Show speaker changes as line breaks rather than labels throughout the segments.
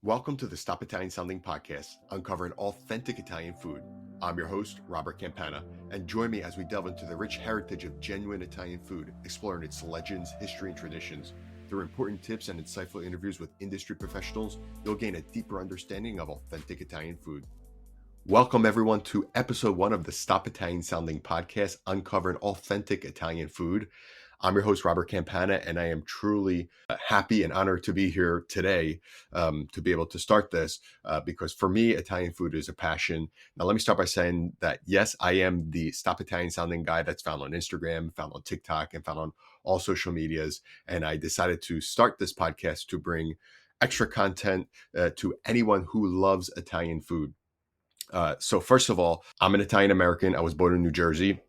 Welcome to the Stop Italian Sounding podcast, uncovering authentic Italian food. I'm your host, Robert Campana, and join me as we delve into the rich heritage of genuine Italian food, exploring its legends, history, and traditions. Through important tips and insightful interviews with industry professionals, you'll gain a deeper understanding of authentic Italian food. Welcome, everyone, to episode 1 of the Stop Italian Sounding podcast, uncovering authentic Italian food. I'm your host, Robert Campana, and I am truly happy and honored to be here today to be able to start this because for me, Italian food is a passion. Now, let me start by saying that, yes, I am the Stop Italian Sounding guy that's found on Instagram, found on TikTok, and found on all social medias. And I decided to start this podcast to bring extra content to anyone who loves Italian food. So first of all, I'm an Italian American. I was born in New Jersey.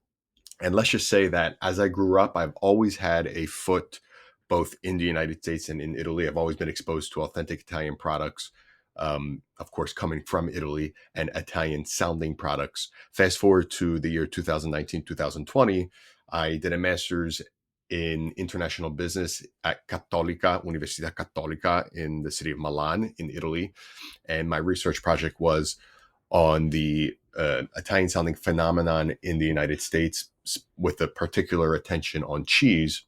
And let's just say that as I grew up, I've always had a foot both in the United States and in Italy. I've always been exposed to authentic Italian products, of course, coming from Italy, and Italian sounding products. Fast forward to the year 2019, 2020, I did a master's in international business at Cattolica, Università Cattolica in the city of Milan in Italy. And my research project was on the Italian sounding phenomenon in the United States with a particular attention on cheese.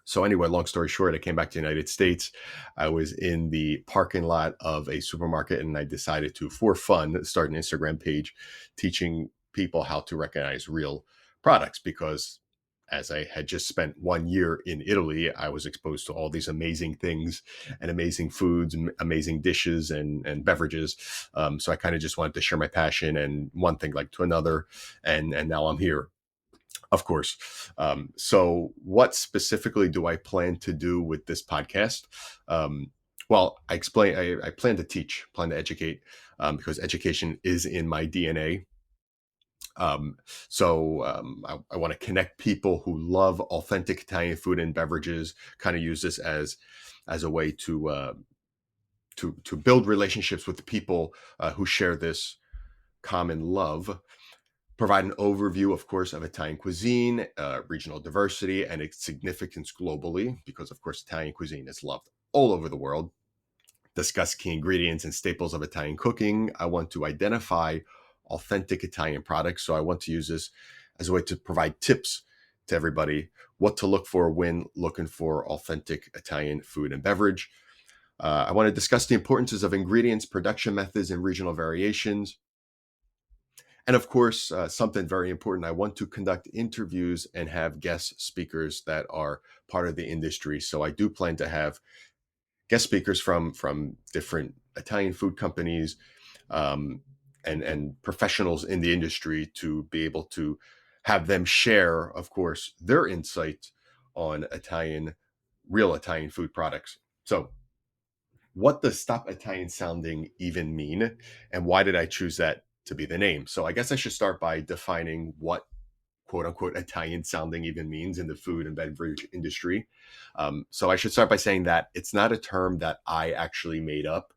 So anyway, long story short, I came back to the United States. I was in the parking lot of a supermarket and I decided to, for fun, start an Instagram page teaching people how to recognize real products because as I had just spent 1 year in Italy, I was exposed to all these amazing things and amazing foods and amazing dishes and beverages. So I kind of just wanted to share my passion and one thing led to another. And now I'm here, of course. So what specifically do I plan to do with this podcast? Well, I plan to teach, plan to educate, because education is in my DNA. I want to connect people who love authentic Italian food and beverages. Kind of use this as a way to build relationships with the people who share this common love. Provide an overview, of course, of Italian cuisine, regional diversity, and its significance globally, because of course Italian cuisine is loved all over the world. Discuss key ingredients and staples of Italian cooking. I want to identify authentic Italian products. So I want to use this as a way to provide tips to everybody what to look for when looking for authentic Italian food and beverage. I want to discuss the importances of ingredients, production methods, and regional variations. And of course, something very important, I want to conduct interviews and have guest speakers that are part of the industry. So I do plan to have guest speakers from different Italian food companies, and professionals in the industry to be able to have them share, of course, their insight on real Italian food products. So what does Stop Italian Sounding even mean? And why did I choose that to be the name? So I guess I should start by defining what quote unquote Italian sounding even means in the food and beverage industry. So I should start by saying that it's not a term that I actually made up.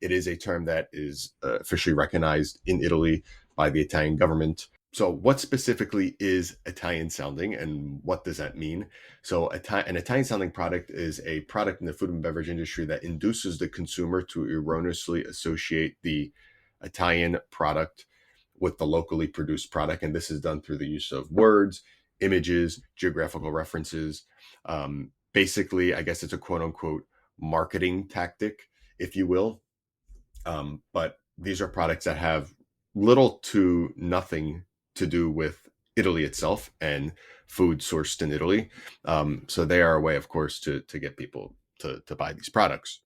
It is a term that is officially recognized in Italy by the Italian government. So what specifically is Italian sounding and what does that mean? So an Italian sounding product is a product in the food and beverage industry that induces the consumer to erroneously associate the Italian product with the locally produced product. And this is done through the use of words, images, geographical references. Basically, I guess it's a quote unquote marketing tactic, if you will. But these are products that have little to nothing to do with Italy itself and food sourced in Italy. So they are a way, of course, to get people to buy these products.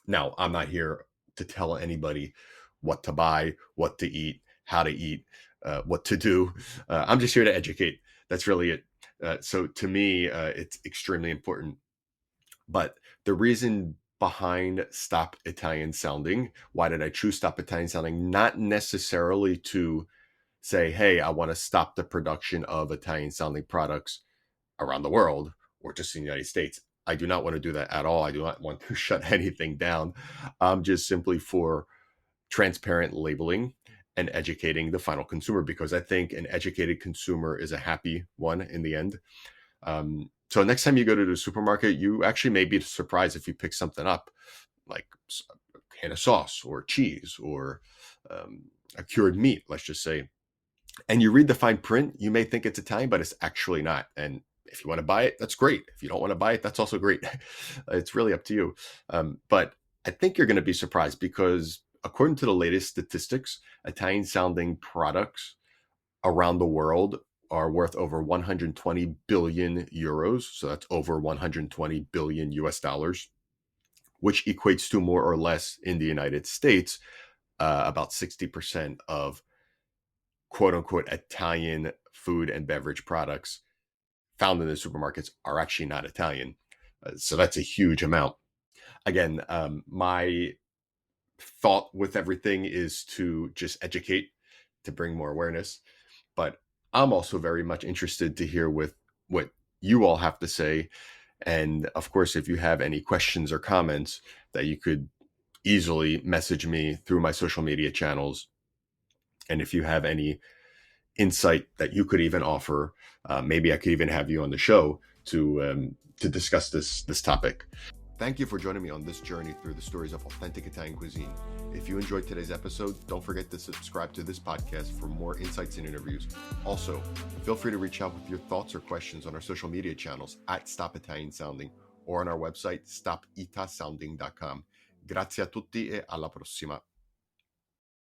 Now, I'm not here to tell anybody what to buy, what to eat, how to eat, what to do. I'm just here to educate. That's really it. So to me, it's extremely important. But the reason behind Stop Italian Sounding, why did I choose Stop Italian Sounding? Not necessarily to say, hey, I want to stop the production of Italian sounding products around the world or just in the United States. I do not want to do that at all. I do not want to shut anything down. Just simply for transparent labeling and educating the final consumer, because I think an educated consumer is a happy one in the end. So next time you go to the supermarket, you actually may be surprised if you pick something up like can of sauce or cheese or a cured meat, let's just say, and you read the fine print, you may think it's Italian, but it's actually not. And if you want to buy it, that's great. If you don't want to buy it, that's also great. It's really up to you. But I think you're going to be surprised because according to the latest statistics, Italian sounding products around the world are worth over 120 billion euros. So that's over 120 billion US dollars, which equates to more or less in the United States, about 60% of quote unquote Italian food and beverage products found in the supermarkets are actually not Italian. So that's a huge amount. Again, my thought with everything is to just educate, to bring more awareness. But I'm also very much interested to hear with what you all have to say. And of course, if you have any questions or comments, that you could easily message me through my social media channels. And if you have any insight that you could even offer, maybe I could even have you on the show to discuss this topic. Thank you for joining me on this journey through the stories of authentic Italian cuisine. If you enjoyed today's episode, don't forget to subscribe to this podcast for more insights and interviews. Also, feel free to reach out with your thoughts or questions on our social media channels at Stop Italian Sounding or on our website stopitasounding.com. Grazie a tutti e alla prossima.